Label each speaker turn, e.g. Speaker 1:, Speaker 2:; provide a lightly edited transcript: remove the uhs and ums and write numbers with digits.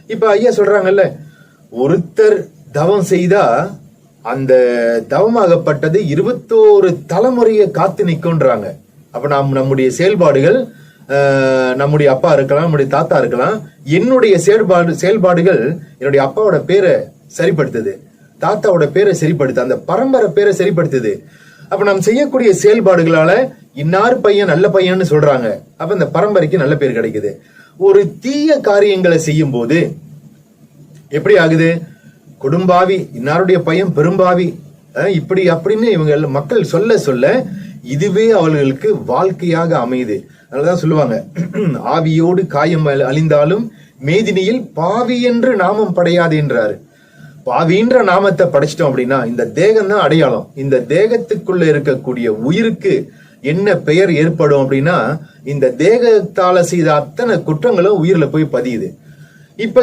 Speaker 1: இப்ப ஐயா சொல்றாங்கல்ல, ஒருத்தர் தவம் செய்தா அந்த தவமாகப்பட்டது 21 தலைமுறையை காத்து நிற்கும்ன்றாங்க. அப்ப நம்முடைய செயல்பாடுகள், நம்முடைய அப்பா இருக்கலாம், நம்முடைய தாத்தா இருக்கலாம். என்னுடைய செயல்பாடுகள் என்னுடைய அப்பாவோட பேரை சரிப்படுத்துது, தாத்தாவோட பேரை சரிப்படுத்து, அந்த பரம்பரை பேரை சரிப்படுத்துது. அப்ப நாம் செய்யக்கூடிய செயல்பாடுகளால இன்னார் பையன் நல்ல பையன்னு சொல்றாங்க. அப்ப இந்த பரம்பரைக்கு நல்ல பேர் கிடைக்குது. ஒரு தீய காரியங்களை செய்யும் போது எப்படி ஆகுது? கொடும்பாவி, இன்னாருடைய பையன் பெரும்பாவி, இப்படி அப்படின்னு இவங்க மக்கள் சொல்ல சொல்ல இதுவே அவர்களுக்கு வாழ்க்கையாக அமையுது. அதனாலதான் சொல்லுவாங்க, ஆவியோடு காயம் அழிந்தாலும் மேதினியில் பாவி என்று நாமம் படையாது என்றாரு. பாவின்ற நாமத்தை படைச்சிட்டோம் அப்படின்னா இந்த தேகம் தான் அடையாளம். இந்த தேகத்துக்குள்ள இருக்கக்கூடிய உயிருக்கு என்ன பெயர் ஏற்படும் அப்படின்னா, இந்த தேகத்தால செய்த அத்தனை குற்றங்களும் உயிர்ல போய் பதியுது. இப்ப